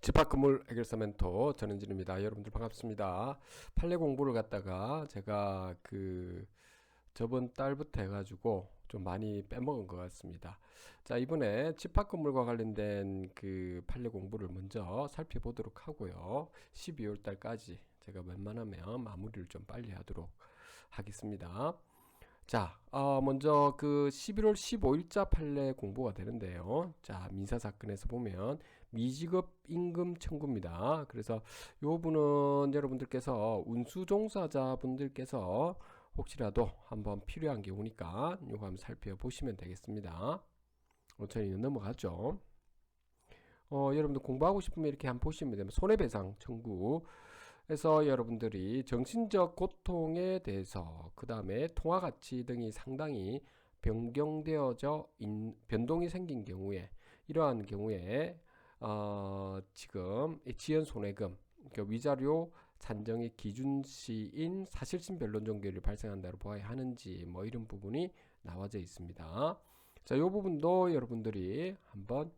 집합건물 해결사 멘토 전현진입니다. 여러분들 반갑습니다. 판례 공부를 갖다가 제가 저번 달부터 해가지고 좀 많이 빼먹은 것 같습니다. 자, 이번에 집합건물과 관련된 판례 공부를 먼저 살펴보도록 하고요. 12월 달까지 제가 웬만하면 마무리를 좀 빨리 하도록 하겠습니다. 자, 먼저 11월 15일자 판례 공부가 되는데요. 자, 민사사건에서 보면 미지급 임금 청구입니다. 그래서 요 분은 여러분들께서 운수종사자분들께서 혹시라도 한번 필요한 경우니까 요거 한번 살펴보시면 되겠습니다. 저희는 넘어가죠. 여러분들 공부하고 싶으면 이렇게 한번 보시면 되면 손해배상 청구 해서 여러분들이 정신적 고통에 대해서 그 다음에 통화가치 등이 상당히 변동이 생긴 경우에 이러한 경우에 지금 지연손해금 그러니까 위자료 산정의 기준시인 사실심 변론적 결이 발생한다고 보아야 하는지 뭐 이런 부분이 나와져 있습니다. 자, 이 부분도 여러분들이 한번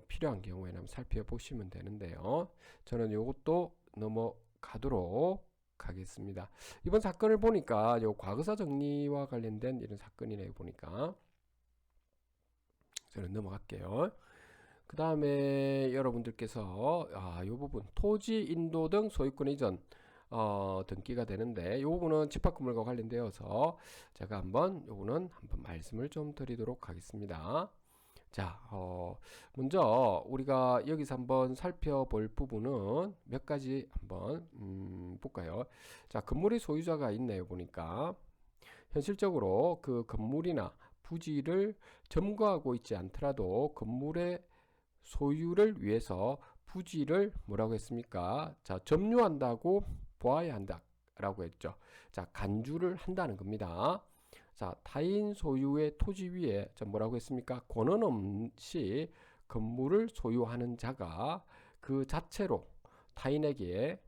필요한 경우에는 한번 살펴보시면 되는데요. 저는 이것도 넘어가도록 하겠습니다. 이번 사건을 보니까 요 과거사 정리와 관련된 이런 사건이네요. 보니까 저는 넘어갈게요. 그 다음에 여러분들께서 이 부분 토지 인도 등 소유권 이전 등기가 되는데 이 부분은 집합건물과 관련되어서 제가 요거는 한번 말씀을 좀 드리도록 하겠습니다. 자, 먼저 우리가 여기서 한번 살펴볼 부분은 몇 가지 한번 볼까요? 자, 건물의 소유자가 있네요. 보니까 현실적으로 그 건물이나 부지를 점거하고 있지 않더라도 건물의 소유를 위해서 부지를 뭐라고 했습니까? 자, 점유한다고 보아야 한다라고 했죠. 자, 간주를 한다는 겁니다. 자, 타인 소유의 토지 위에 뭐라고 했습니까? 권한 없이 건물을 소유하는 자가 그 자체로 타인에게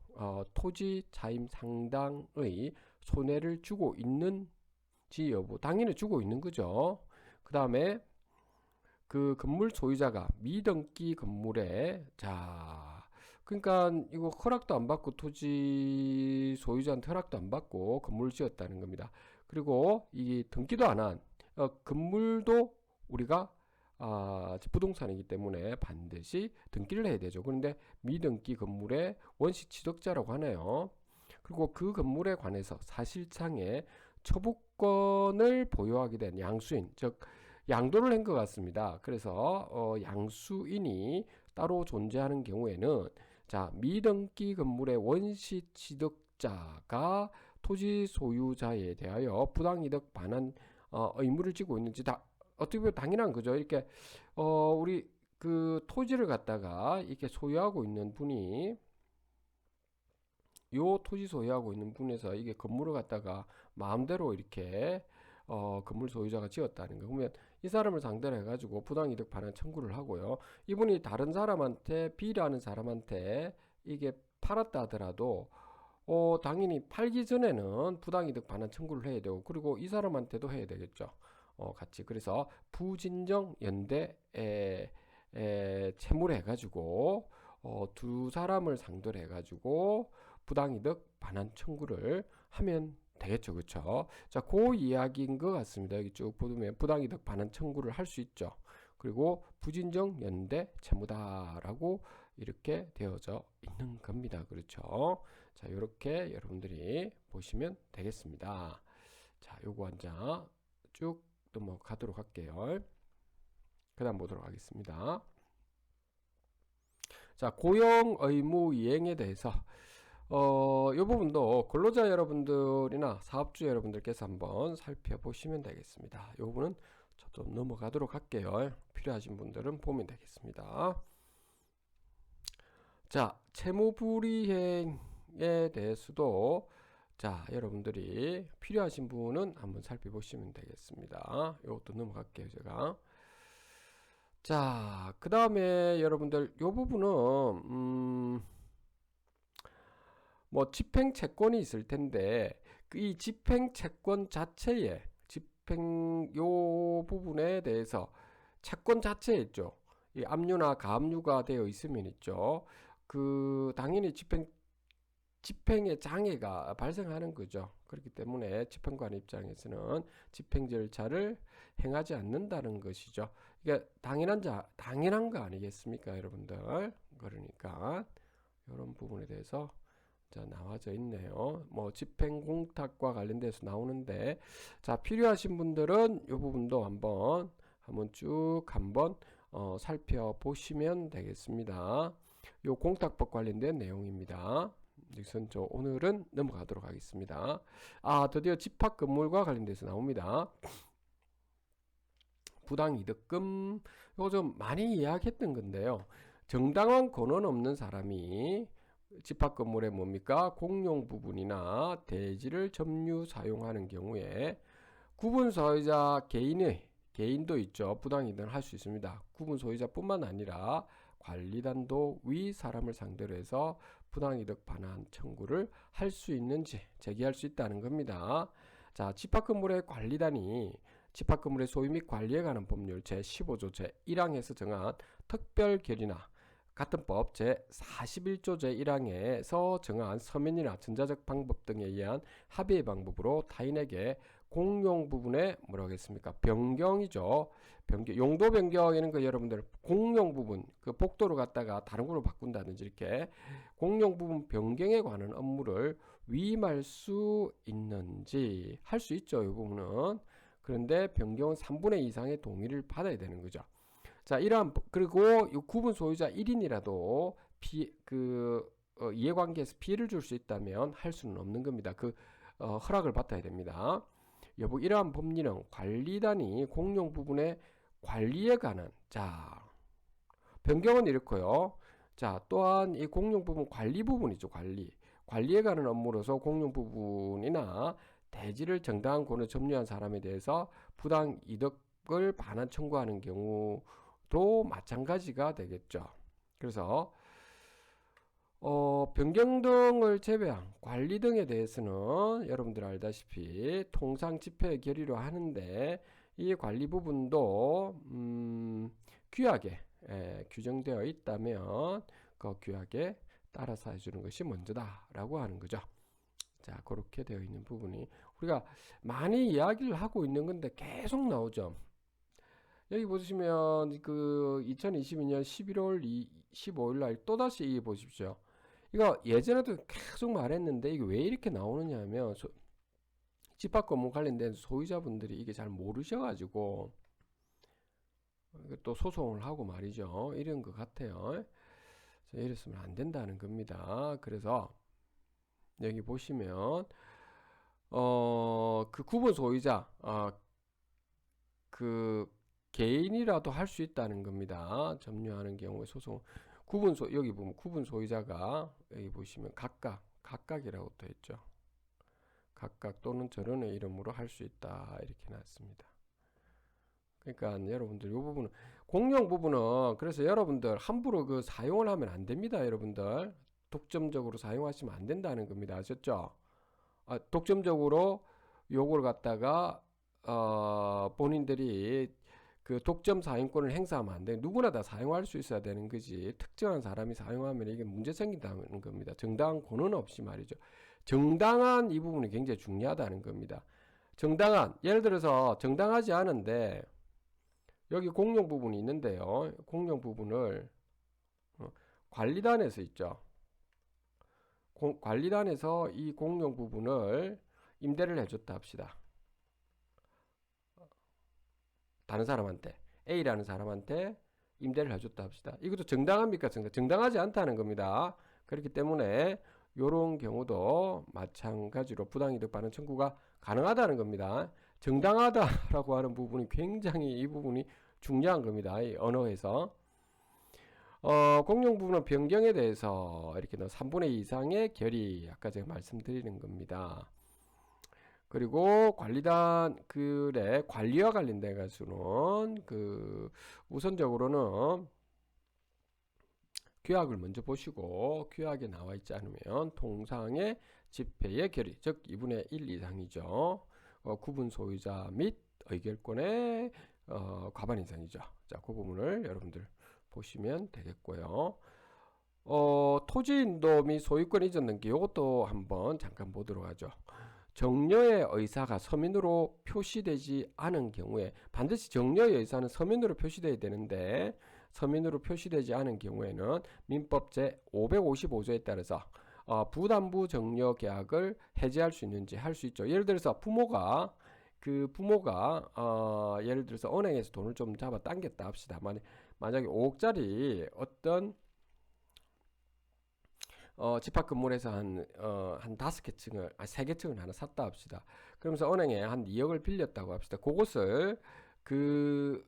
토지 자임 상당의 손해를 주고 있는지 여부, 당연히 주고 있는 거죠. 그 다음에 그 건물 소유자가 미등기 건물에 그러니까 이거 허락도 안 받고 토지 소유자한테 허락도 안 받고 건물을 지었다는 겁니다. 그리고 이 등기도 안 한 건물도 우리가 부동산이기 때문에 반드시 등기를 해야 되죠. 그런데 미등기 건물의 원시 취득자라고 하네요. 그리고 그 건물에 관해서 사실상의 처분권을 보유하게 된 양수인, 즉 양도를 한 것 같습니다. 그래서 양수인이 따로 존재하는 경우에는 자, 미등기 건물의 원시 취득자가 토지 소유자에 대하여 부당이득 반환 의무를 지고 있는지 어떻게 보면 당연한 거죠. 이렇게 우리 그 토지를 갖다가 이렇게 소유하고 있는 분이 요 토지 소유하고 있는 분에서 이게 건물을 갖다가 마음대로 이렇게 건물 소유자가 지었다는 거. 그러면 이 사람을 상대로 해가지고 부당이득 반환 청구를 하고요. 이분이 다른 사람한테 B라는 사람한테 이게 팔았다 하더라도 당연히 팔기 전에는 부당이득 반환 청구를 해야 되고 그리고 이 사람한테도 해야 되겠죠. 같이. 그래서 부진정 연대에 채무를 해가지고 두 사람을 상대로 해가지고 부당이득 반환 청구를 하면 되겠죠. 그쵸? 자, 그 이야기인 것 같습니다. 여기 쭉 보면 부당이득 반환 청구를 할 수 있죠. 그리고 부진정 연대 채무다라고 이렇게 되어져 있는 겁니다. 그렇죠? 자, 이렇게 여러분들이 보시면 되겠습니다. 자, 요거 한 장 쭉 넘어가도록 할게요. 그 다음 보도록 하겠습니다. 자, 고용 의무 이행에 대해서 이 부분도 근로자 여러분들이나 사업주 여러분들께서 한번 살펴보시면 되겠습니다. 이 부분은 저도 넘어가도록 할게요. 필요하신 분들은 보면 되겠습니다. 자, 채무불이행에 대해서도 자, 여러분들이 필요하신 분은 한번 살펴보시면 되겠습니다. 이것도 넘어갈게요, 제가. 자, 그 다음에 여러분들 이 부분은 뭐 집행채권이 있을 텐데 이 집행채권 자체에 요 부분에 대해서 채권 자체에 있죠. 이 압류나 가압류가 되어 있으면 있죠. 그 당연히 집행의 장애가 발생하는 거죠. 그렇기 때문에 집행관 입장에서는 집행 절차를 행하지 않는다는 것이죠. 이게 당연한 거 아니겠습니까, 여러분들? 그러니까 이런 부분에 대해서 자, 나와져 있네요. 뭐 집행 공탁과 관련돼서 나오는데, 자, 필요하신 분들은 이 부분도 한번 쭉 살펴보시면 되겠습니다. 요 공탁법 관련된 내용입니다. 우선 오늘은 넘어가도록 하겠습니다. 드디어 집합 건물과 관련돼서 나옵니다. 부당이득금, 이거 좀 많이 이야기했던 건데요. 정당한 권한 없는 사람이 집합 건물에 뭡니까? 공용 부분이나 대지를 점유 사용하는 경우에 구분 소유자 개인도 있죠. 부당이득을 할 수 있습니다. 구분 소유자뿐만 아니라 관리단도 위 사람을 상대로 해서 부당이득 반환 청구를 할 수 있는지 제기할 수 있다는 겁니다. 자, 집합 건물의 관리단이 집합 건물의 소유 및 관리에 관한 법률 제15조 제1항에서 정한 특별 결의나 같은 법 제41조 제1항에서 정한 서면이나 전자적 방법 등에 의한 합의의 방법으로 타인에게 공용 부분에 뭐라고 했습니까? 변경이죠. 용도 변경에는 그 여러분들 공용 부분, 그 복도를 갖다가 다른 걸로 바꾼다든지 이렇게 공용 부분 변경에 관한 업무를 위임할 수 있는지 할 수 있죠. 이 부분은. 그런데 변경은 3분의 2 이상의 동의를 받아야 되는 거죠. 자, 그리고 이 구분 소유자 1인이라도 이해관계에서 피해를 줄 수 있다면 할 수는 없는 겁니다. 허락을 받아야 됩니다. 이러한 법리는 관리단이 공용 부분의 관리에 관한, 자, 변경은 이렇고요. 자, 또한 이 공용 부분 관리 부분이죠. 관리에 관한 업무로서 공용 부분이나 대지를 정당한 권을 점유한 사람에 대해서 부당 이득을 반환 청구하는 경우도 마찬가지가 되겠죠. 그래서 변경 등을 제외한 관리 등에 대해서는 여러분들 알다시피 통상 집회 결의로 하는데 이 관리 부분도 규약에 규정되어 있다면 그 규약에 따라서 해주는 것이 먼저다라고 하는 거죠. 자, 그렇게 되어 있는 부분이 우리가 많이 이야기를 하고 있는 건데 계속 나오죠. 여기 보시면 그 2022년 11월 15일 날 또다시 보십시오. 이거 예전에도 계속 말했는데 이게 왜 이렇게 나오느냐 하면 집합 건물 관련된 소유자분들이 이게 잘 모르셔가지고 또 소송을 하고 말이죠. 이런 것 같아요. 이랬으면 안 된다는 겁니다. 그래서 여기 보시면 그 구분 소유자 그 개인이라도 할 수 있다는 겁니다. 점유하는 경우에 소송 여기 보면 구분 소유자가 여기 보시면 각각이라고 되어 있죠. 각각 또는 저런의 이름으로 할 수 있다 이렇게 놨습니다. 그러니까 여러분들 이 부분은 공용 부분은 그래서 여러분들 함부로 그 사용을 하면 안 됩니다. 여러분들 독점적으로 사용하시면 안 된다는 겁니다. 아셨죠? 독점적으로 요걸 갖다가 본인들이 그 독점 사용권을 행사하면 안 돼. 누구나 다 사용할 수 있어야 되는 거지. 특정한 사람이 사용하면 이게 문제 생긴다는 겁니다. 정당한 권한 없이 말이죠. 정당한 이 부분이 굉장히 중요하다는 겁니다. 예를 들어서 정당하지 않은데 여기 공용 부분이 있는데요. 공용 부분을 관리단에서 있죠. 관리단에서 이 공용 부분을 임대를 해줬다 합시다. 다른 사람한테 A라는 사람한테 임대를 해줬다 합시다. 이것도 정당합니까? 정당하지 않다는 겁니다. 그렇기 때문에 이런 경우도 마찬가지로 부당이득 반환 청구가 가능하다는 겁니다. 정당하다라고 하는 부분이 굉장히 이 부분이 중요한 겁니다. 이 언어에서 공용 부분은 변경에 대해서 이렇게 3분의 2 이상의 결의 아까 제가 말씀드리는 겁니다. 그리고 관리와 관련된 것은 우선적으로는 규약을 먼저 보시고 규약에 나와 있지 않으면 통상의 집회의 결의 즉 2분의 1 이상이죠. 구분 소유자 및 의결권의 과반 이상이죠. 자, 그 부분을 여러분들 보시면 되겠고요. 토지 인도 및 소유권 이전 등기 이것도 한번 잠깐 보도록 하죠. 정려의 의사가 서면으로 표시되지 않은 경우에 반드시 정려의 의사는 서면으로 표시되어야 되는데 서면으로 표시되지 않은 경우에는 민법 제 555조에 따라서 부담부 정려 계약을 해지할 수 있는지 할 수 있죠. 예를 들어서 부모가 예를 들어서 은행에서 돈을 좀 잡아 당겼다 합시다. 만약에 5억짜리 어떤 집합 건물에서 한 5개 층을, 3개 층을 하나 샀다 합시다. 그러면서 은행에 한 2억을 빌렸다고 합시다. 그것을 그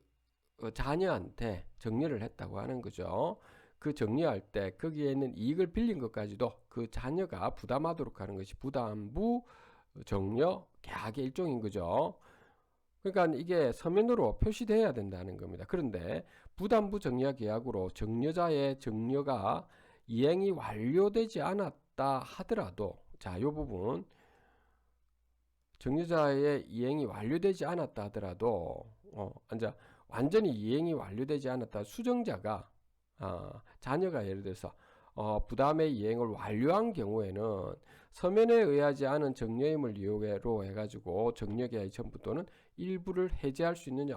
자녀한테 정리를 했다고 하는 거죠. 그 정리할 때 거기에 있는 이익을 빌린 것까지도 그 자녀가 부담하도록 하는 것이 부담부 정려 계약의 일종인 거죠. 그러니까 이게 서면으로 표시돼야 된다는 겁니다. 그런데 부담부 정려 계약으로 정려자의 정려가 이행이 완료되지 않았다 하더라도 자, 이 부분 정려자의 이행이 완료되지 않았다 하더라도 이제 완전히 이행이 완료되지 않았다 수정자가 자녀가 예를 들어서 부담의 이행을 완료한 경우에는 서면에 의하지 않은 정려임을 이유로 해가지고 정려계약 전부 또는 일부를 해지할 수 있느냐?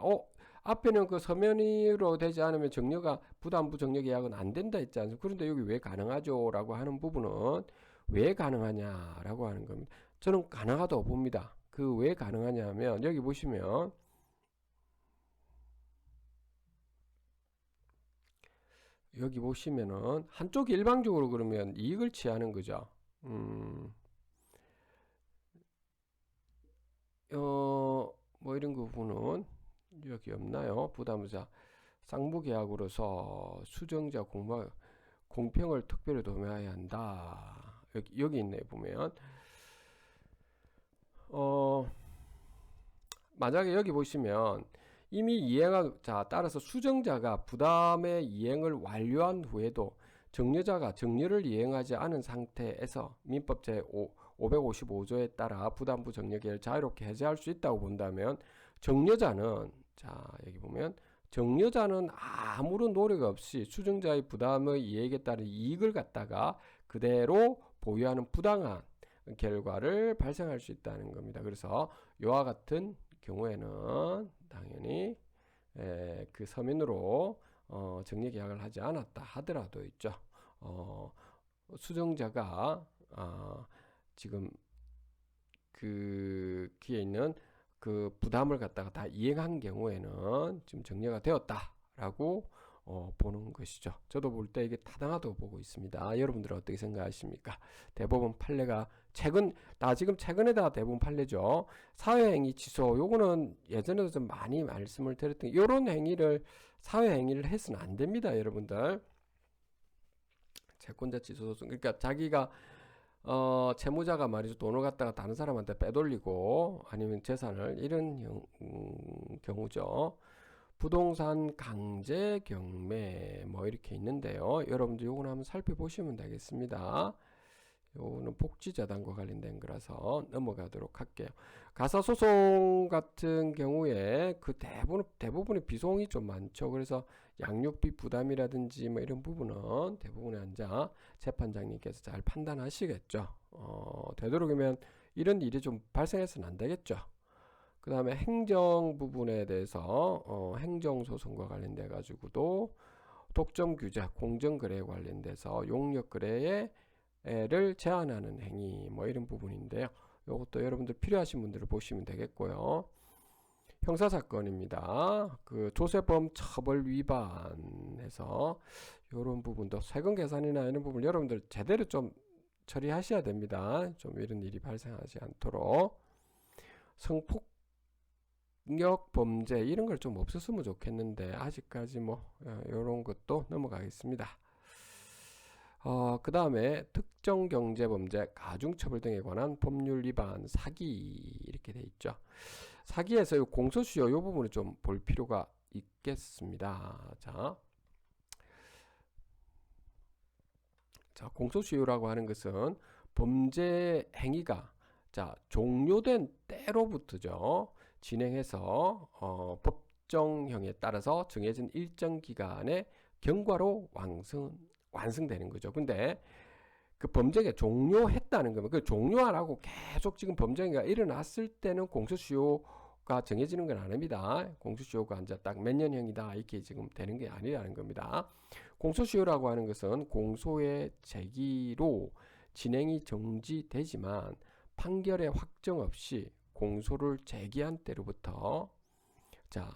앞에는 그 서면으로 되지 않으면 정려가 부담부 정려계약은 안 된다 했지 않습니까? 그런데 여기 왜 가능하죠? 라고 하는 부분은 왜 가능하냐라고 하는 겁니다. 저는 가능하다고 봅니다. 그 왜 가능하냐 하면 여기 보시면 여기 보시면은 한쪽이 일방적으로 그러면 이익을 취하는 거죠. 뭐 이런 부분은 여기 없나요? 부담자 쌍무계약으로서 수정자 공평을 특별히 도모해야 한다. 여기 있네 보면 만약에 여기 보시면 이미 따라서 수정자가 부담의 이행을 완료한 후에도 정려자가 정려를 이행하지 않은 상태에서 민법 제 555조에 따라 부담부 정려계를 자유롭게 해제할 수 있다고 본다면 정려자는 여기 보면 정려자는 아무런 노력 없이 수정자의 부담의 이행에 따른 이익을 갖다가 그대로 보유하는 부당한 결과를 발생할 수 있다는 겁니다. 그래서 이와 같은 경우에는 당연히 그 서면으로 정리 계약을 하지 않았다 하더라도 있죠. 수정자가 지금 그기에 있는 그 부담을 갖다가 다 이행한 경우에는 지금 정리가 되었다라고 보는 것이죠. 저도 볼 때 이게 타당하다고 보고 있습니다. 여러분들은 어떻게 생각하십니까? 대법원 판례가 지금 최근에다 대법원 판례죠. 사회행위 취소, 요거는 예전에도 좀 많이 말씀을 드렸던 요런 행위를 사회행위를 해서는 안 됩니다, 여러분들. 채권자 취소 소송, 그러니까 자기가 채무자가 말이죠, 돈을 갖다가 다른 사람한테 빼돌리고 아니면 재산을 이런 경우죠. 부동산 강제 경매 뭐 이렇게 있는데요. 여러분들 요거는 한번 살펴보시면 되겠습니다. 요거는 복지재단과 관련된 거라서 넘어가도록 할게요. 가사소송 같은 경우에 그 대부분의 비송이 좀 많죠. 그래서 양육비 부담이라든지 뭐 이런 부분은 대부분의 앉아 재판장님께서 잘 판단하시겠죠. 되도록이면 이런 일이 좀 발생해서는 안 되겠죠. 그 다음에 행정 부분에 대해서 행정소송과 관련돼 가지고도 독점 규제, 공정거래에 관련돼서 용역거래를 제한하는 행위 뭐 이런 부분인데요. 이것도 여러분들 필요하신 분들을 보시면 되겠고요. 형사사건입니다. 그 조세범 처벌 위반해서 이런 부분도 세금 계산이나 이런 부분 여러분들 제대로 좀 처리하셔야 됩니다. 좀 이런 일이 발생하지 않도록. 성폭력 범죄 이런 걸 좀 없었으면 좋겠는데 아직까지 뭐 이런 것도 넘어가겠습니다. 그 다음에 특정경제범죄, 가중처벌 등에 관한 법률 위반, 사기 이렇게 돼 있죠. 사기에서 공소시효 이 부분을 좀 볼 필요가 있겠습니다. 자, 공소시효라고 하는 것은 범죄 행위가 종료된 때로부터죠. 진행해서 법정형에 따라서 정해진 일정 기간에 경과로 완성되는 거죠. 근데 그 범죄가 종료했다는 거면 그 종료하라고 계속 지금 범죄가 일어났을 때는 공소시효가 정해지는 건 아닙니다. 공소시효가 이제 딱 몇 년형이다 이렇게 지금 되는 게 아니라는 겁니다. 공소시효라고 하는 것은 공소의 제기로 진행이 정지되지만 판결의 확정 없이 공소를 제기한 때로부터 자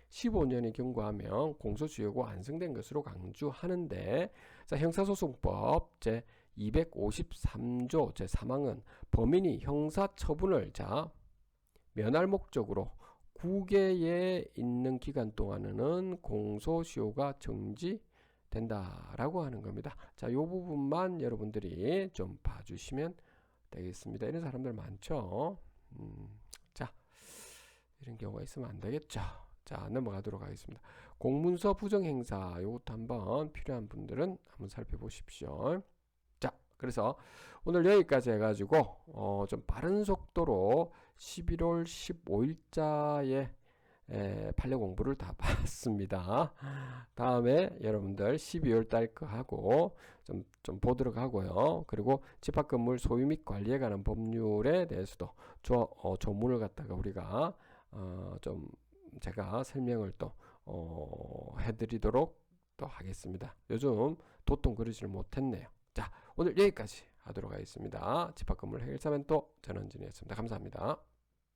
15년이 경과하면 공소시효가 완성된 것으로 강조하는데 자, 형사소송법 제 253조 제3항은 범인이 형사처분을 자 면할 목적으로 구계에 있는 기간 동안은 공소시효가 정지된다라고 하는 겁니다. 자, 이 부분만 여러분들이 좀 봐주시면 되겠습니다. 이런 사람들 많죠. 자, 이런 경우가 있으면 안 되겠죠. 자, 넘어가도록 하겠습니다. 공문서 부정행사 이것도 한번 필요한 분들은 한번 살펴보십시오. 자, 그래서 오늘 여기까지 해가지고 좀 빠른 속도로 11월 15일자에 판례 공부를 다 봤습니다. 다음에 여러분들 12월 달 거 하고 좀 보도록 하고요. 그리고 집합건물 소유 및 관리에 관한 법률에 대해서도 조문을 갖다가 우리가 좀 제가 설명을 또 해드리도록 또 하겠습니다. 요즘 도통 그러지를 못했네요. 자, 오늘 여기까지 하도록 하겠습니다. 집합건물 해결사멘토 전원진이었습니다. 감사합니다.